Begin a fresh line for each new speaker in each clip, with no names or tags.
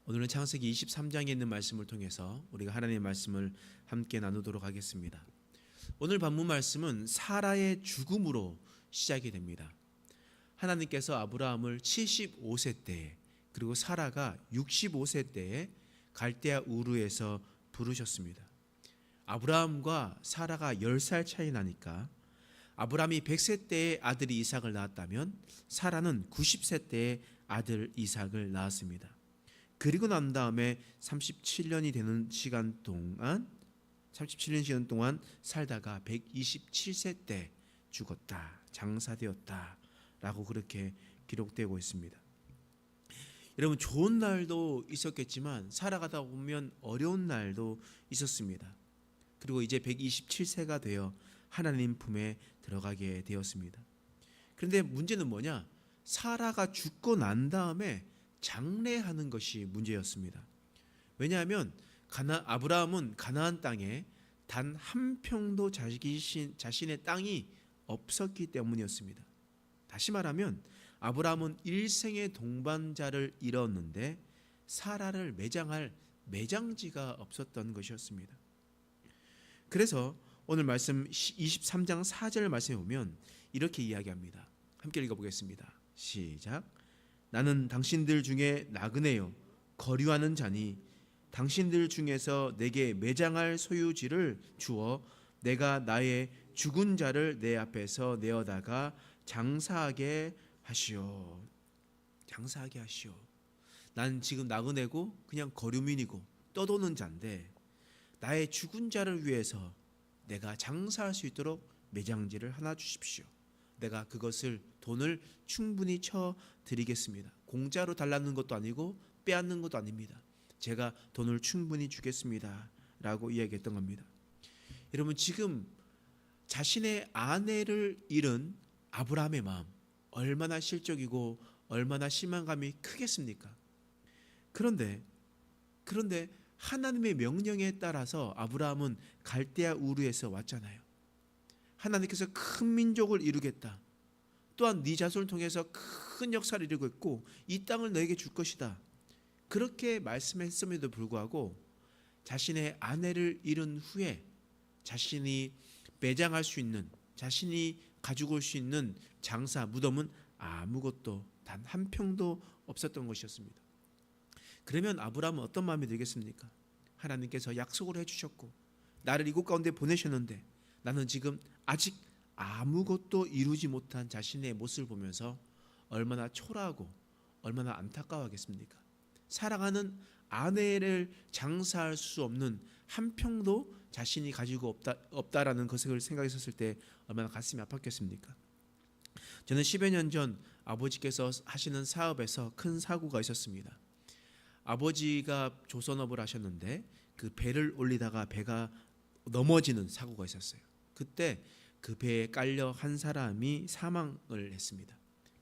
오늘은 창세기 23장에 있는 말씀을 통해서 우리가 하나님의 말씀을 함께 나누도록 하겠습니다. 오늘 본문 말씀은 사라의 죽음으로 시작이 됩니다. 하나님께서 아브라함을 75세 때에 그리고 사라가 65세 때에 갈대아 우르에서 부르셨습니다. 아브라함과 사라가 10살 차이 나니까 아브라함이 100세 때에 아들이 이삭을 낳았다면 사라는 90세 때에 아들 이삭을 낳았습니다. 그리고 난 다음에 37년이 되는 시간 동안 37년 시간 동안 살다가 127세 때 죽었다. 장사되었다. 라고 그렇게 기록되고 있습니다. 여러분, 좋은 날도 있었겠지만 살아가다 보면 어려운 날도 있었습니다. 그리고 이제 127세가 되어 하나님 품에 들어가게 되었습니다. 그런데 문제는 뭐냐? 사라가 죽고 난 다음에 장례하는 것이 문제였습니다. 왜냐하면 아브라함은 가나안 땅에 단 한 평도 자신의 땅이 없었기 때문이었습니다. 다시 말하면 아브라함은 일생의 동반자를 잃었는데 사라를 매장할 매장지가 없었던 것이었습니다. 그래서 오늘 말씀 23장 4절 말씀에 보면 이렇게 이야기합니다. 함께 읽어보겠습니다. 시작. 나는 당신들 중에 나그네요 거류하는 자니 당신들 중에서 내게 매장할 소유지를 주어 내가 나의 죽은 자를 내 앞에서 내어다가 장사하게 하시오. 장사하게 하시오. 난 지금 나그네고 그냥 거류민이고 떠도는 자인데 나의 죽은 자를 위해서 내가 장사할 수 있도록 매장지를 하나 주십시오. 내가 그것을 돈을 충분히 쳐 드리겠습니다. 공짜로 달라는 것도 아니고 빼앗는 것도 아닙니다. 제가 돈을 충분히 주겠습니다. 라고 이야기했던 겁니다. 여러분, 지금 자신의 아내를 잃은 아브라함의 마음 얼마나 실족이고 얼마나 실망감이 크겠습니까? 그런데 하나님의 명령에 따라서 아브라함은 갈대아 우르에서 왔잖아요. 하나님께서 큰 민족을 이루겠다. 또한 네 자손을 통해서 큰 역사를 이루겠고 이 땅을 너에게 줄 것이다. 그렇게 말씀했음에도 불구하고 자신의 아내를 잃은 후에 자신이 매장할 수 있는, 자신이 가지고 올 수 있는 장사, 무덤은 아무것도 단 한 평도 없었던 것이었습니다. 그러면 아브라함은 어떤 마음이 들겠습니까? 하나님께서 약속을 해주셨고 나를 이곳 가운데 보내셨는데 나는 지금 아직 아무것도 이루지 못한 자신의 모습을 보면서 얼마나 초라하고 얼마나 안타까워하겠습니까? 사랑하는 아내를 장사할 수 없는 한 평도 자신이 가지고 없다라는 것을 생각했었을 때 얼마나 가슴이 아팠겠습니까? 저는 10여 년 전 아버지께서 하시는 사업에서 큰 사고가 있었습니다. 아버지가 조선업을 하셨는데 그 배를 올리다가 배가 넘어지는 사고가 있었어요. 그때 그 배에 깔려 한 사람이 사망을 했습니다.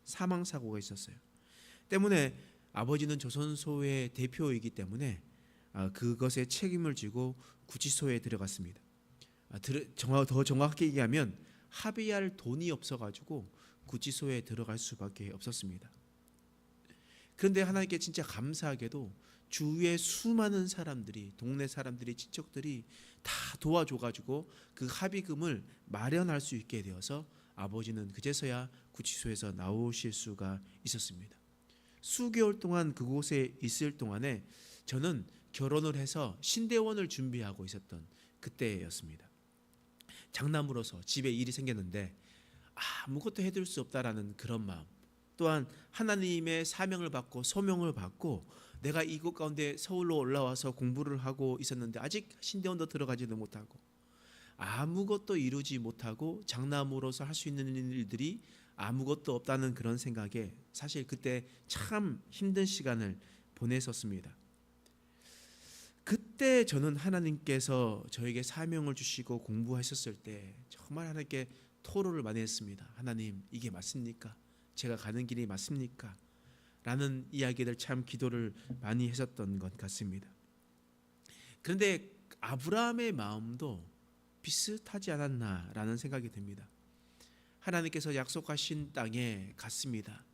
사망 사고가 있었어요. 때문에 아버지는 조선소의 대표이기 때문에 그것에 책임을 지고 구치소에 들어갔습니다. 더 정확하게 얘기하면 합의할 돈이 없어가지고 구치소에 들어갈 수밖에 없었습니다. 그런데 하나님께 진짜 감사하게도 주위의 수많은 사람들이, 동네 사람들이, 친척들이 다 도와줘가지고 그 합의금을 마련할 수 있게 되어서 아버지는 그제서야 구치소에서 나오실 수가 있었습니다. 수개월 동안 그곳에 있을 동안에 저는 결혼을 해서 신대원을 준비하고 있었던 그때였습니다. 장남으로서 집에 일이 생겼는데 아무것도 해줄 수 없다라는 그런 마음, 또한 하나님의 사명을 받고 소명을 받고 내가 이곳 가운데 서울로 올라와서 공부를 하고 있었는데 아직 신대원도 들어가지도 못하고 아무것도 이루지 못하고 장남으로서 할 수 있는 일들이 아무것도 없다는 그런 생각에 사실 그때 참 힘든 시간을 보냈었습니다. 그때 저는 하나님께서 저에게 사명을 주시고 공부하셨을 때 정말 하나님께 토로를 많이 했습니다. 하나님, 이게 맞습니까? 제가 가는 길이 맞습니까? 라는 이야기들 참 기도를 많이 했었던 것 같습니다. 그런데 아브라함의 마음도 비슷하지 않았나라는 생각이 듭니다. 하나님께서 약속하신 땅에 갔습니다.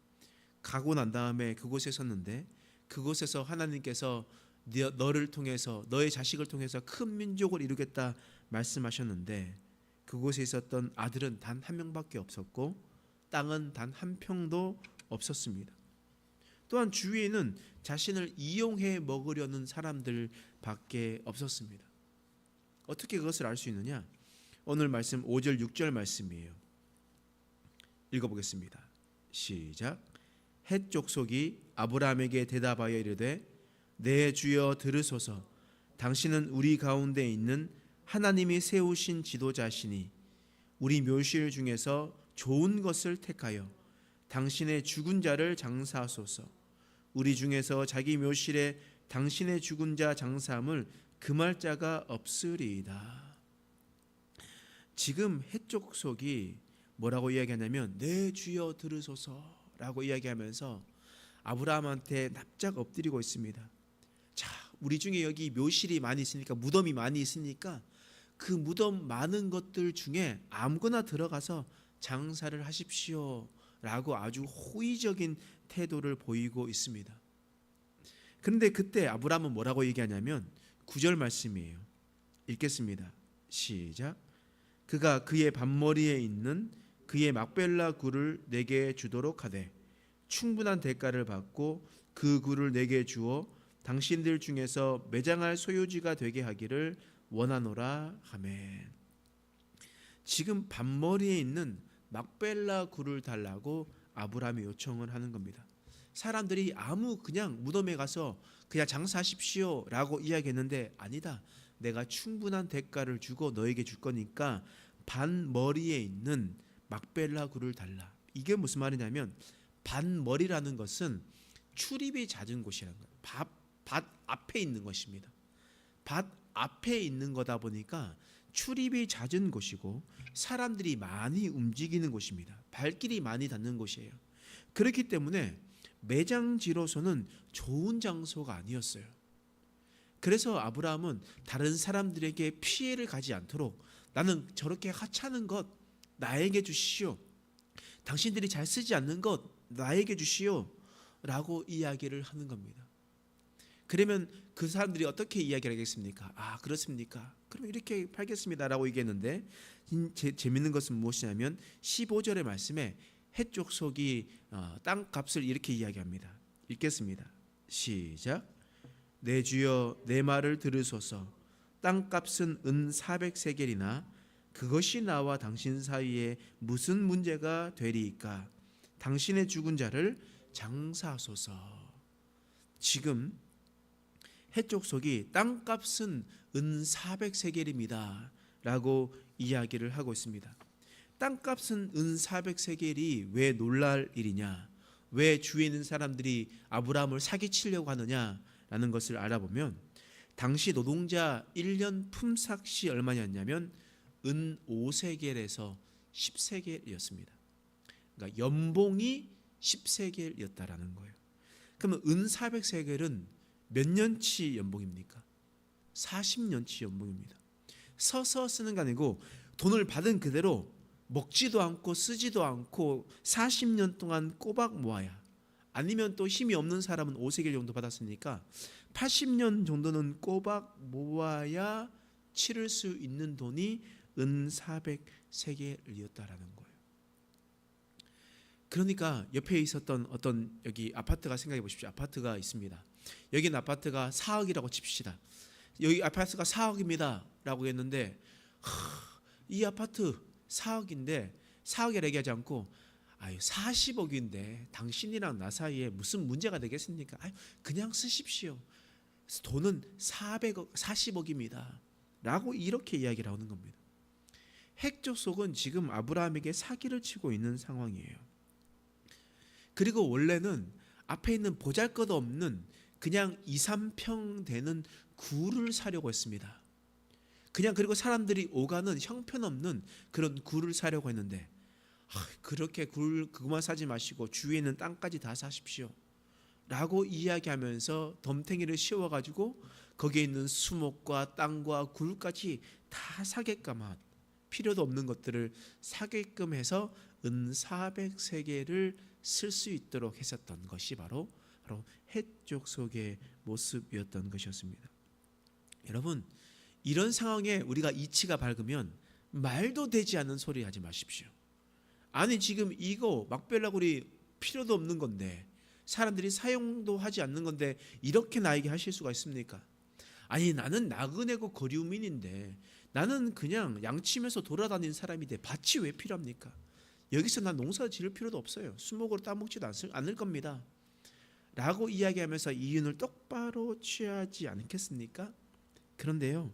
가고 난 다음에 그곳에 섰는데 그곳에서 하나님께서 너를 통해서 너의 자식을 통해서 큰 민족을 이루겠다 말씀하셨는데 그곳에 있었던 아들은 단 한 명밖에 없었고 땅은 단 한 평도 없었습니다. 또한 주위에는 자신을 이용해 먹으려는 사람들밖에 없었습니다. 어떻게 그것을 알 수 있느냐? 오늘 말씀 5절 6절 말씀이에요. 읽어보겠습니다. 시작. 헷 족속이 아브라함에게 대답하여 이르되 내 주여 들으소서. 당신은 우리 가운데 있는 하나님이 세우신 지도자시니 우리 묘실 중에서 좋은 것을 택하여 당신의 죽은 자를 장사하소서. 우리 중에서 자기 묘실에 당신의 죽은 자 장사함을 금할 자가 없으리이다. 지금 헷 족속이 뭐라고 이야기하냐면 내 주여 들으소서라고 이야기하면서 아브라함한테 납작 엎드리고 있습니다. 자, 우리 중에 여기 묘실이 많이 있으니까 무덤이 많이 있으니까 그 무덤 많은 것들 중에 아무거나 들어가서 장사를 하십시오 라고 아주 호의적인 태도를 보이고 있습니다. 그런데 그때 아브라함은 뭐라고 얘기하냐면 9절 말씀이에요. 읽겠습니다. 시작. 그가 그의 반머리에 있는 그의 막벨라 굴을 내게 주도록 하되 충분한 대가를 받고 그 굴을 내게 주어 당신들 중에서 매장할 소유지가 되게 하기를 원하노라 하매. 지금 반머리에 있는 막벨라 굴을 달라고 아브라함이 요청을 하는 겁니다. 사람들이 그냥 무덤에 가서 그냥 장사하십시오 라고 이야기했는데 아니다. 내가 충분한 대가를 주고 너에게 줄 거니까 반머리에 있는 막벨라 굴을 달라. 이게 무슨 말이냐면 반머리라는 것은 출입이 잦은 곳이라는 거예요. 밭 앞에 있는 것입니다. 밭 앞에 있는 거다 보니까 출입이 잦은 곳이고 사람들이 많이 움직이는 곳입니다. 발길이 많이 닿는 곳이에요. 그렇기 때문에 매장지로서는 좋은 장소가 아니었어요. 그래서 아브라함은 다른 사람들에게 피해를 가지 않도록 나는 저렇게 하찮은 것 나에게 주시오. 당신들이 잘 쓰지 않는 것 나에게 주시오 라고 이야기를 하는 겁니다. 그러면 그 사람들이 어떻게 이야기를 하겠습니까? 아, 그렇습니까? 그럼 이렇게 팔겠습니다 라고 얘기했는데 재밌는 것은 무엇이냐면 15절의 말씀에 헷 족속이 땅값을 이렇게 이야기합니다. 읽겠습니다. 시작. 내 주여 내 말을 들으소서. 땅값은 은 400세겔이나 그것이 나와 당신 사이에 무슨 문제가 되리이까? 당신의 죽은 자를 장사하소서. 지금 헷 족속이 땅값은 은 400세겔입니다 라고 이야기를 하고 있습니다. 땅값은 은 400세겔이 왜 놀랄 일이냐, 왜 주위에 있는 사람들이 아브라함을 사기치려고 하느냐라는 것을 알아보면 당시 노동자 1년 품삯이 얼마였냐면 은 5세겔에서 10세겔이었습니다. 그러니까 연봉이 10세겔이었다라는 거예요. 그러면 은 400세겔은 몇 년치 연봉입니까? 40년치 연봉입니다. 서서 쓰는 게 아니고 돈을 받은 그대로 먹지도 않고 쓰지도 않고 40년 동안 꼬박 모아야, 아니면 또 힘이 없는 사람은 5세겔 정도 받았으니까 80년 정도는 꼬박 모아야 치를 수 있는 돈이 은 400세겔이었다라는 거예요. 그러니까 옆에 있었던 어떤 여기 아파트가 생각해 보십시오. 아파트가 있습니다. 여기는 아파트가 4억이라고 칩시다. 여기 아파트가 4억입니다 라고 했는데 이 아파트 4억인데 4억이라고 얘기하지 않고 40억인데 당신이랑 나 사이에 무슨 문제가 되겠습니까? 그냥 쓰십시오. 돈은 40억입니다 라고 이렇게 이야기를 하는 겁니다. 헷 족속은 지금 아브라함에게 사기를 치고 있는 상황이에요. 그리고 원래는 앞에 있는 보잘것없는 그냥 2, 3평 되는 굴을 사려고 했습니다. 그리고 사람들이 오가는 형편없는 그런 굴을 사려고 했는데 그렇게 굴 그것만 사지 마시고 주위에 있는 땅까지 다 사십시오 라고 이야기하면서 덤탱이를 씌워가지고 거기에 있는 수목과 땅과 굴까지 다 사게끔 한, 필요도 없는 것들을 사게끔 해서 은 400세겔을 쓸 수 있도록 했었던 것이 바로 바로 헷족속의 모습이었던 것이었습니다. 여러분, 이런 상황에 우리가 이치가 밝으면 말도 되지 않는 소리 하지 마십시오. 아니 지금 이거 막벨라굴이 필요도 없는 건데, 사람들이 사용도 하지 않는 건데 이렇게 나에게 하실 수가 있습니까? 아니 나는 나그네고 거류민인데, 나는 그냥 양치면서 돌아다니는 사람인데 밭이 왜 필요합니까? 여기서 난 농사 지을 필요도 없어요. 수목으로 따먹지도 않을 겁니다 라고 이야기하면서 이윤을 똑바로 취하지 않겠습니까? 그런데요,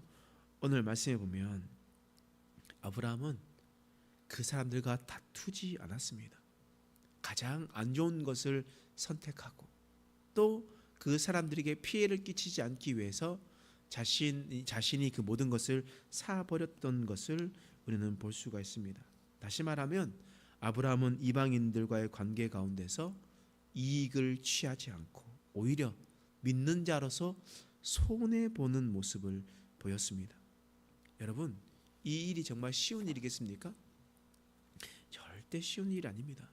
오늘 말씀해 보면 아브라함은 그 사람들과 다투지 않았습니다. 가장 안 좋은 것을 선택하고 또 그 사람들에게 피해를 끼치지 않기 위해서 자신이 그 모든 것을 사버렸던 것을 우리는 볼 수가 있습니다. 다시 말하면 아브라함은 이방인들과의 관계 가운데서 이익을 취하지 않고 오히려 믿는 자로서 손해보는 모습을 보였습니다. 여러분, 이 일이 정말 쉬운 일이겠습니까? 절대 쉬운 일이 아닙니다.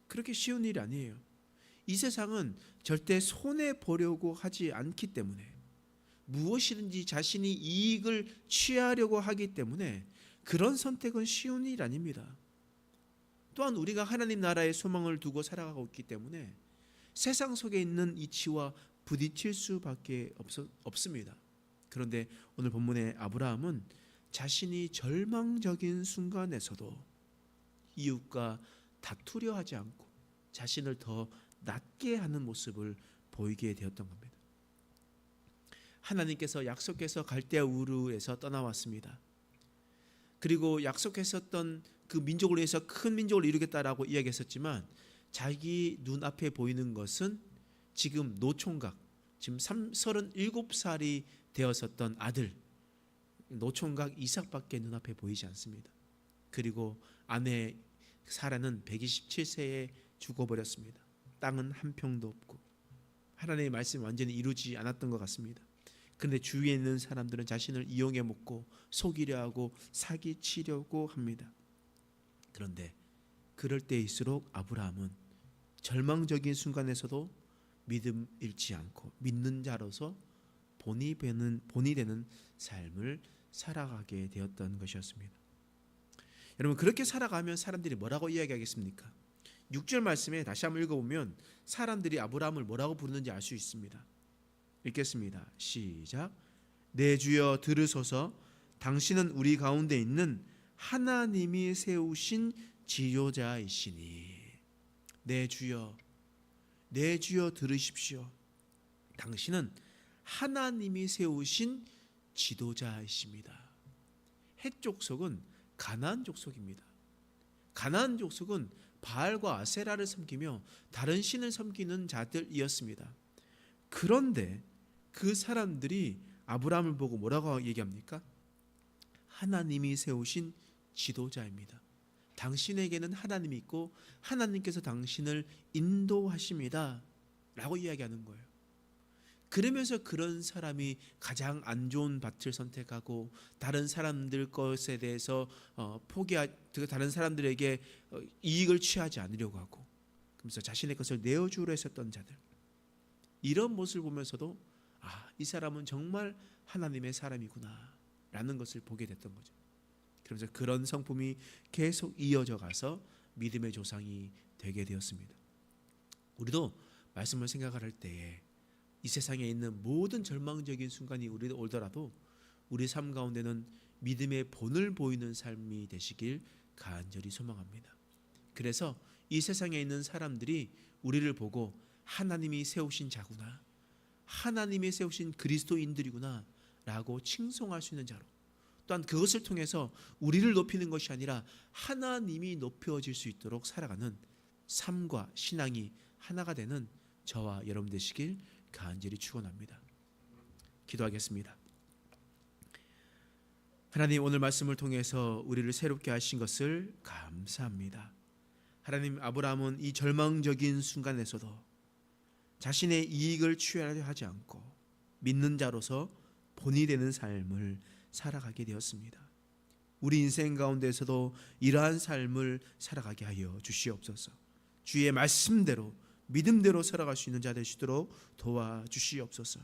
그렇게 쉬운 일이 아니에요. 이 세상은 절대 손해보려고 하지 않기 때문에, 무엇이든지 자신이 이익을 취하려고 하기 때문에 그런 선택은 쉬운 일이 아닙니다. 또한 우리가 하나님 나라의 소망을 두고 살아가고 있기 때문에 세상 속에 있는 이치와 부딪힐 수밖에 없습니다. 그런데 오늘 본문의 아브라함은 자신이 절망적인 순간에서도 이웃과 다투려 하지 않고 자신을 더 낮게 하는 모습을 보이게 되었던 겁니다. 하나님께서 약속해서 갈대아 우르에서 떠나왔습니다. 그리고 약속했었던 그 민족을 위해서 큰 민족을 이루겠다라고 이야기했었지만, 자기 눈앞에 보이는 것은 지금 노총각, 지금 37살이 되었었던 아들 노총각 이삭밖에 눈앞에 보이지 않습니다. 그리고 아내 사라는 127세에 죽어버렸습니다. 땅은 한 평도 없고 하나님의 말씀이 완전히 이루지 않았던 것 같습니다. 그런데 주위에 있는 사람들은 자신을 이용해 먹고 속이려 하고 사기치려고 합니다. 그런데 그럴 때일수록 아브라함은 절망적인 순간에서도 믿음 잃지 않고 믿는 자로서 본이 되는 삶을 살아가게 되었던 것이었습니다. 여러분, 그렇게 살아가면 사람들이 뭐라고 이야기하겠습니까? 6절 말씀에 다시 한번 읽어보면 사람들이 아브라함을 뭐라고 부르는지 알 수 있습니다. 읽겠습니다. 시작. 내 주여 들으소서. 당신은 우리 가운데 있는 하나님이 세우신 지도자이시니. 내 주여 들으십시오. 당신은 하나님이 세우신 지도자이십니다. 헷 족속은 가나안 족속입니다. 가나안 족속은 바알과 아세라를 섬기며 다른 신을 섬기는 자들이었습니다. 그런데 그 사람들이 아브라함을 보고 뭐라고 얘기합니까? 하나님이 세우신 지도자입니다. 당신에게는 하나님이 있고 하나님께서 당신을 인도하십니다 라고 이야기하는 거예요. 그러면서 그런 사람이 가장 안 좋은 밭을 선택하고 다른 사람들 것에 대해서 다른 사람들에게 이익을 취하지 않으려고 하고, 그러면서 자신의 것을 내어주려 했었던 자들, 이런 모습을 보면서도 이 사람은 정말 하나님의 사람이구나 라는 것을 보게 됐던 거죠. 그러면서 그런 성품이 계속 이어져 가서 믿음의 조상이 되게 되었습니다. 우리도 말씀을 생각할 때에 이 세상에 있는 모든 절망적인 순간이 우리도 오더라도 우리 삶 가운데는 믿음의 본을 보이는 삶이 되시길 간절히 소망합니다. 그래서 이 세상에 있는 사람들이 우리를 보고 하나님이 세우신 자구나, 하나님이 세우신 그리스도인들이구나 라고 칭송할 수 있는 자로, 또한 그것을 통해서 우리를 높이는 것이 아니라 하나님이 높여질 수 있도록 살아가는 삶과 신앙이 하나가 되는 저와 여러분 되시길 간절히 축원합니다. 기도하겠습니다. 하나님, 오늘 말씀을 통해서 우리를 새롭게 하신 것을 감사합니다. 하나님, 아브라함은 이 절망적인 순간에서도 자신의 이익을 취하려 하지 않고 믿는 자로서 본이 되는 삶을 살아가게 되었습니다. 우리 인생 가운데서도 이러한 삶을 살아가게 하여 주시옵소서. 주의 말씀대로 믿음대로 살아갈 수 있는 자 되시도록 도와주시옵소서.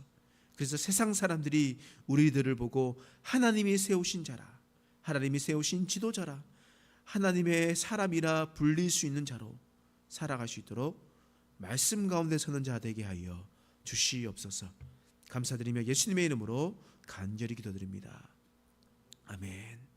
그래서 세상 사람들이 우리들을 보고 하나님이 세우신 자라, 하나님이 세우신 지도자라, 하나님의 사람이라 불릴 수 있는 자로 살아갈 수 있도록 말씀 가운데 서는 자 되게 하여 주시옵소서. 감사드리며 예수님의 이름으로 간절히 기도드립니다. 아멘.